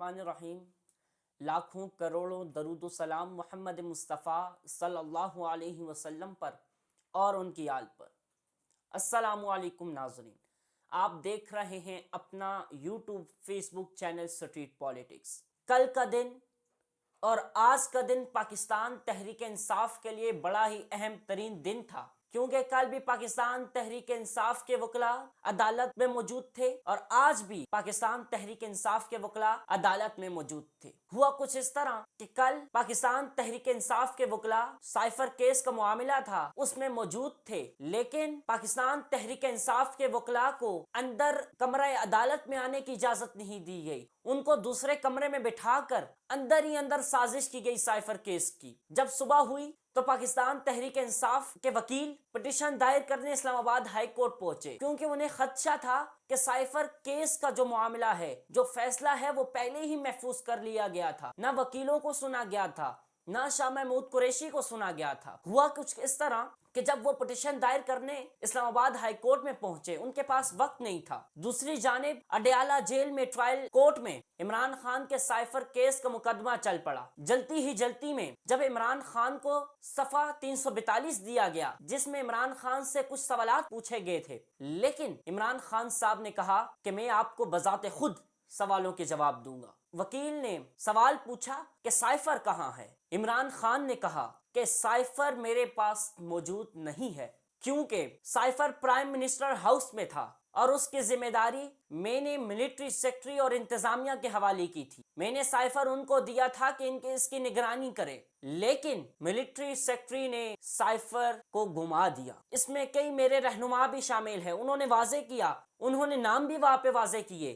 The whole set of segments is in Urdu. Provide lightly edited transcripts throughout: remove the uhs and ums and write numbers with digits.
الرحمن الرحیم۔ لاکھوں کروڑوں درود و سلام محمد مصطفیٰ صلی اللہ علیہ وسلم پر اور ان کی آل پر۔ السلام علیکم ناظرین، آپ دیکھ رہے ہیں اپنا یوٹیوب فیس بک چینل سٹریٹ پالیٹکس۔ کل کا دن اور آج کا دن پاکستان تحریک انصاف کے لیے بڑا ہی اہم ترین دن تھا، کیونکہ کل بھی پاکستان تحریک انصاف کے وکلاء عدالت میں موجود تھے اور آج بھی پاکستان تحریک انصاف کے وکلاء عدالت میں موجود تھے۔ ہوا کچھ اس طرح کہ کل پاکستان تحریک انصاف کے وکلاء سائفر کیس کا معاملہ تھا اس میں موجود تھے، لیکن پاکستان تحریک انصاف کے وکلاء کو اندر کمرہ عدالت میں آنے کی اجازت نہیں دی گئی۔ ان کو دوسرے کمرے میں بٹھا کر اندر ہی اندر سازش کی گئی سائفر کیس کی۔ جب صبح ہوئی تو پاکستان تحریک انصاف کے وکیل پٹیشن دائر کرنے اسلام آباد ہائی کورٹ پہنچے، کیونکہ انہیں خدشہ تھا کہ سائفر کیس کا جو معاملہ ہے، جو فیصلہ ہے، وہ پہلے ہی محفوظ کر لیا گیا تھا۔ نہ وکیلوں کو سنا گیا تھا، نہ شاہ محمود قریشی کو سنا گیا تھا۔ ہوا کچھ اس طرح کہ جب وہ پٹیشن دائر کرنے اسلام آباد ہائی کورٹ میں پہنچے، ان کے پاس وقت نہیں تھا۔ دوسری جانب اڈیالہ جیل میں ٹرائل کورٹ میں عمران خان کے سائفر کیس کا مقدمہ چل پڑا۔ جلتی میں جب عمران خان کو صفحہ 342 دیا گیا، جس میں عمران خان سے کچھ سوالات پوچھے گئے تھے، لیکن عمران خان صاحب نے کہا کہ میں آپ کو بذات خود سوالوں کے جواب دوں گا۔ وکیل نے سوال پوچھا کہ سائفر کہاں ہے؟ عمران خان نے کہا کہ سائفر میرے پاس موجود نہیں ہے، کیونکہ سائفر پرائم منسٹر ہاؤس میں تھا اور اس کی ذمہ داری میں نے ملٹری سیکرٹری اور انتظامیہ کے حوالے کی تھی۔ میں نے سائفر ان کو دیا تھا کہ اس کی نگرانی کرے، لیکن ملٹری سیکرٹری نے سائفر کو گما دیا۔ اس میں کئی میرے رہنما بھی شامل ہیں، انہوں نے واضح کیا، انہوں نے نام بھی وہاں پہ واضح کیے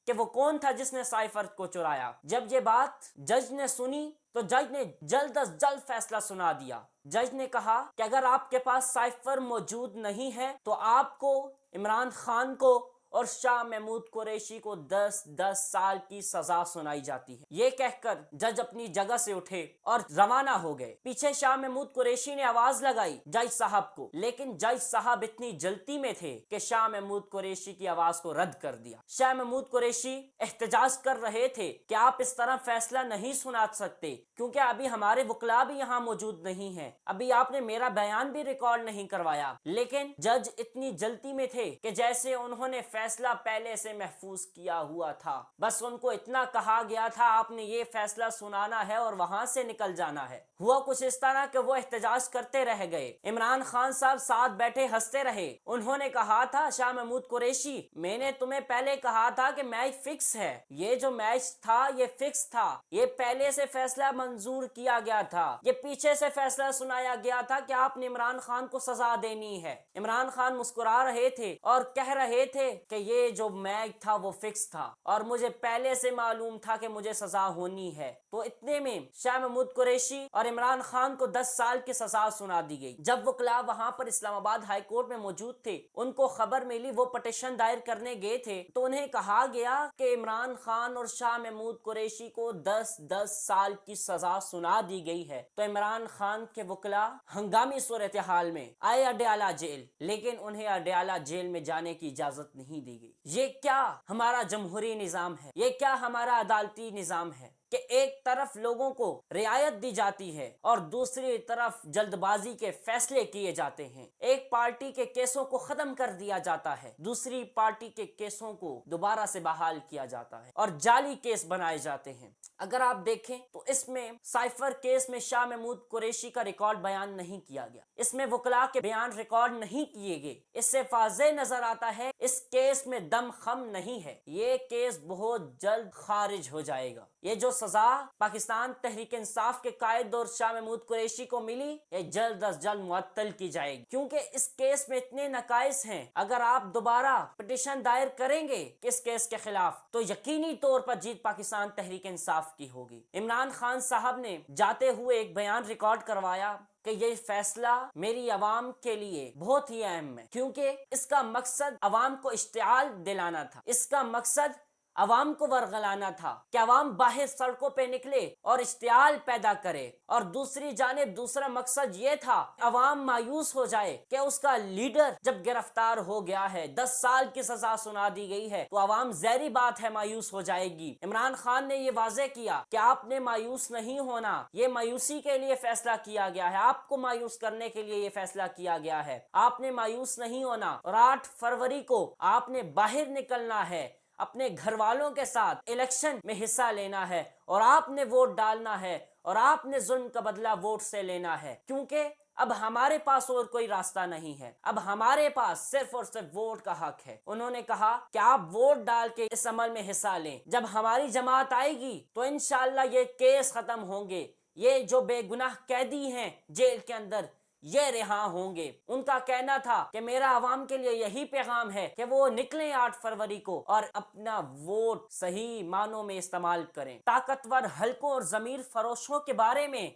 کہ وہ کون تھا جس نے سائفر کو چرایا۔ جب یہ بات جج نے سنی تو جج نے جلد از جلد فیصلہ سنا دیا۔ جج نے کہا کہ اگر آپ کے پاس سائفر موجود نہیں ہے تو آپ کو، عمران خان کو اور شاہ محمود قریشی کو 10 سال کی سزا سنائی جاتی ہے۔ یہ کہہ کر جج اپنی جگہ سے اٹھے اور روانہ ہو گئے۔ پیچھے شاہ محمود قریشی نے آواز لگائی جج صاحب کو، لیکن جج صاحب اتنی جلدی میں تھے کہ شاہ محمود قریشی کی آواز کو رد کر دیا۔ شاہ محمود قریشی احتجاج کر رہے تھے کہ آپ اس طرح فیصلہ نہیں سنا سکتے، کیونکہ ابھی ہمارے وکلاء بھی یہاں موجود نہیں ہیں، ابھی آپ نے میرا بیان بھی ریکارڈ نہیں کروایا۔ لیکن جج اتنی جلدی میں تھے کہ جیسے انہوں نے فیصلہ پہلے سے محفوظ کیا ہوا تھا، بس ان کو اتنا کہا گیا تھا آپ نے یہ فیصلہ سنانا ہے اور وہاں سے نکل جانا ہے۔ ہوا کچھ اس طرح کہ وہ احتجاج کرتے رہ گئے۔ عمران خان صاحب ساتھ بیٹھے ہنستے رہے۔ انہوں نے کہا تھا شاہ محمود قریشی، میں نے تمہیں پہلے کہا تھا کہ میچ فکس ہے، یہ جو میچ تھا یہ فکس تھا، یہ پہلے سے فیصلہ منظور کیا گیا تھا، یہ پیچھے سے فیصلہ سنایا گیا تھا کہ آپ نے عمران خان کو سزا دینی ہے۔ عمران خان مسکرا رہے تھے اور کہہ رہے تھے کہ یہ جو میچ تھا وہ فکس تھا اور مجھے پہلے سے معلوم تھا کہ مجھے سزا ہونی ہے۔ تو اتنے میں شاہ محمود قریشی اور عمران خان کو 10 سال کی سزا سنا دی گئی۔ جب وکلاء وہاں پر اسلام آباد ہائی کورٹ میں موجود تھے، ان کو خبر ملی، وہ پٹیشن دائر کرنے گئے تھے تو انہیں کہا گیا کہ عمران خان اور شاہ محمود قریشی کو 10 سال کی سزا سنا دی گئی ہے۔ تو عمران خان کے وکلاء ہنگامی صورتحال میں آئے اڈیالہ جیل، لیکن انہیں اڈیالہ جیل میں جانے کی اجازت نہیں دی گئی۔ یہ کیا ہمارا جمہوری نظام ہے؟ یہ کیا ہمارا عدالتی نظام ہے کہ ایک طرف لوگوں کو رعایت دی جاتی ہے اور دوسری طرف جلد بازی کے فیصلے کیے جاتے ہیں؟ ایک پارٹی کے کیسوں کو ختم کر دیا جاتا ہے، دوسری پارٹی کے کیسوں کو دوبارہ سے بحال کیا جاتا ہے اور جعلی کیس بنائے جاتے ہیں۔ اگر آپ دیکھیں تو اس میں سائفر کیس میں شاہ محمود قریشی کا ریکارڈ بیان نہیں کیا گیا، اس میں وکلاء کے بیان ریکارڈ نہیں کیے گئے۔ اس سے واضح نظر آتا ہے اس کیس میں دم خم نہیں ہے، یہ کیس بہت جلد خارج ہو جائے گا۔ یہ جو سزا پاکستان تحریک انصاف کے قائد اور شاہ محمود قریشی کو ملی، یہ جلد از جلد معطل کی جائے گی، کیونکہ اس کیس میں اتنے نقائص ہیں۔ اگر آپ دوبارہ پٹیشن دائر کریں گے اس کیس کے خلاف تو یقینی طور پر جیت پاکستان تحریک انصاف کی ہوگی۔ عمران خان صاحب نے جاتے ہوئے ایک بیان ریکارڈ کروایا کہ یہ فیصلہ میری عوام کے لیے بہت ہی اہم ہے، کیونکہ اس کا مقصد عوام کو اشتعال دلانا تھا، اس کا مقصد عوام کو ورغلانا تھا کہ عوام باہر سڑکوں پہ نکلے اور اشتعال پیدا کرے، اور دوسری جانب دوسرا مقصد یہ تھا عوام مایوس ہو جائے کہ اس کا لیڈر جب گرفتار ہو گیا ہے، 10 سال کی سزا سنا دی گئی ہے، تو عوام ظاہری بات ہے مایوس ہو جائے گی۔ عمران خان نے یہ واضح کیا کہ آپ نے مایوس نہیں ہونا، یہ مایوسی کے لیے فیصلہ کیا گیا ہے، آپ کو مایوس کرنے کے لیے یہ فیصلہ کیا گیا ہے، آپ نے مایوس نہیں ہونا، اور 8 فروری کو آپ نے باہر نکلنا ہے، اپنے گھر والوں کے ساتھ الیکشن میں حصہ لینا ہے، اور آپ نے ووٹ ڈالنا ہے، اور آپ نے ظلم کا بدلہ ووٹ سے لینا ہے، کیونکہ اب ہمارے پاس اور کوئی راستہ نہیں ہے، اب ہمارے پاس صرف اور صرف ووٹ کا حق ہے۔ انہوں نے کہا کہ آپ ووٹ ڈال کے اس عمل میں حصہ لیں، جب ہماری جماعت آئے گی تو انشاءاللہ یہ کیس ختم ہوں گے، یہ جو بے گناہ قیدی ہیں جیل کے اندر یہ رہا ہوں گے۔ ان کا کہنا تھا کہ میرا عوام کے لیے یہی پیغام ہے کہ وہ نکلیں 8 فروری کو اور اپنا ووٹ صحیح معنوں میں استعمال کریں۔ طاقتور حلقوں اور ضمیر فروشوں کے بارے میں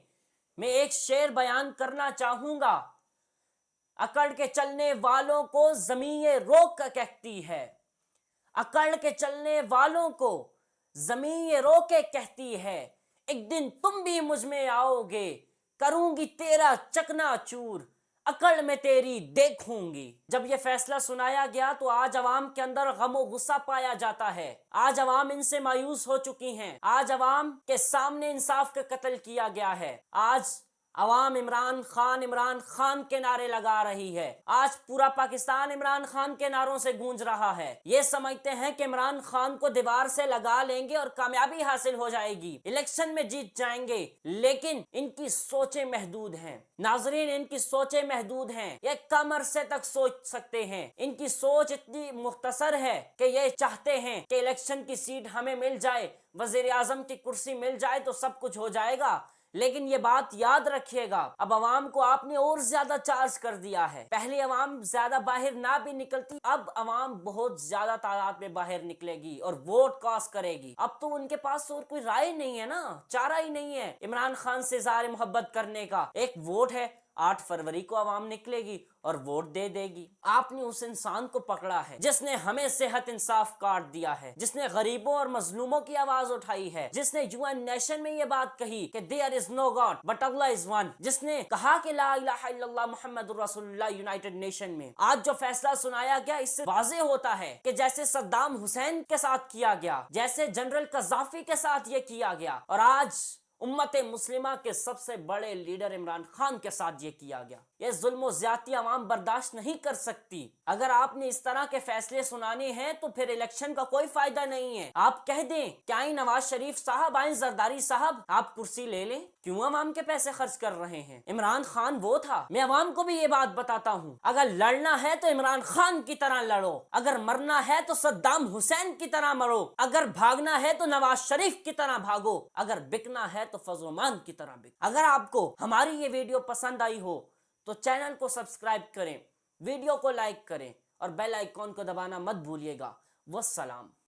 ایک شعر بیان کرنا چاہوں گا۔ اکڑ کے چلنے والوں کو زمین روک کہتی ہے، اکڑ کے چلنے والوں کو زمین روک کے کہتی ہے، ایک دن تم بھی مجھ میں آؤ گے، کروں گی تیرا چکنا چور، اکڑ میں تیری دیکھوں گی۔ جب یہ فیصلہ سنایا گیا تو آج عوام کے اندر غم و غصہ پایا جاتا ہے، آج عوام ان سے مایوس ہو چکی ہیں، آج عوام کے سامنے انصاف کا قتل کیا گیا ہے، آج عوام عمران خان کے نعرے لگا رہی ہے، آج پورا پاکستان عمران خان کے نعروں سے گونج رہا ہے۔ یہ سمجھتے ہیں کہ عمران خان کو دیوار سے لگا لیں گے اور کامیابی حاصل ہو جائے گی، الیکشن میں جیت جائیں گے، لیکن ان کی سوچیں محدود ہیں ناظرین، ان کی سوچیں محدود ہیں، یہ کم عرصے تک سوچ سکتے ہیں، ان کی سوچ اتنی مختصر ہے کہ یہ چاہتے ہیں کہ الیکشن کی سیٹ ہمیں مل جائے، وزیر اعظم کی کرسی مل جائے تو سب کچھ ہو جائے گا۔ لیکن یہ بات یاد رکھیے گا، اب عوام کو آپ نے اور زیادہ چارج کر دیا ہے، پہلے عوام زیادہ باہر نہ بھی نکلتی، اب عوام بہت زیادہ تعداد میں باہر نکلے گی اور ووٹ کاسٹ کرے گی۔ اب تو ان کے پاس اور کوئی رائے نہیں ہے نا، چارہ ہی نہیں ہے عمران خان سے اظہار محبت کرنے کا، ایک ووٹ ہے، 8 فروری کو عوام نکلے گی اور ووٹ دے دے گی۔ آپ نے اس انسان کو پکڑا ہے جس نے ہمیں صحت انصاف کاٹ دیا ہے، جس نے غریبوں اور مظلوموں کی آواز اٹھائی ہے، جس نے UN نیشن میں یہ بات کہی کہ there is no God but Allah is one، جس نے کہا کہ لا الہ الا اللہ محمد رسول اللہ یونائٹڈ نیشن میں۔ آج جو فیصلہ سنایا گیا اس سے واضح ہوتا ہے کہ جیسے صدام حسین کے ساتھ کیا گیا، جیسے جنرل قذافی کے ساتھ یہ کیا گیا، اور آج امت مسلمہ کے سب سے بڑے لیڈر عمران خان کے ساتھ یہ کیا گیا، یہ ظلم و زیادتی عوام برداشت نہیں کر سکتی۔ اگر آپ نے اس طرح کے فیصلے سنانے ہیں تو پھر الیکشن کا کوئی فائدہ نہیں ہے، آپ کہہ دیں کہ آئیں نواز شریف صاحب، آئیں زرداری صاحب، آپ کرسی لے لیں، کیوں عوام کے پیسے خرچ کر رہے ہیں؟ عمران خان وہ تھا، میں عوام کو بھی یہ بات بتاتا ہوں، اگر لڑنا ہے تو عمران خان کی طرح لڑو، اگر مرنا ہے تو صدام حسین کی طرح مرو، اگر بھاگنا ہے تو نواز شریف کی طرح بھاگو، اگر بکنا ہے تو فضل الرحمان کی طرح بک۔ اگر آپ کو ہماری یہ ویڈیو پسند آئی ہو تو چینل کو سبسکرائب کریں، ویڈیو کو لائک کریں اور بیل آئیکن کو دبانا مت بھولیے گا۔ والسلام۔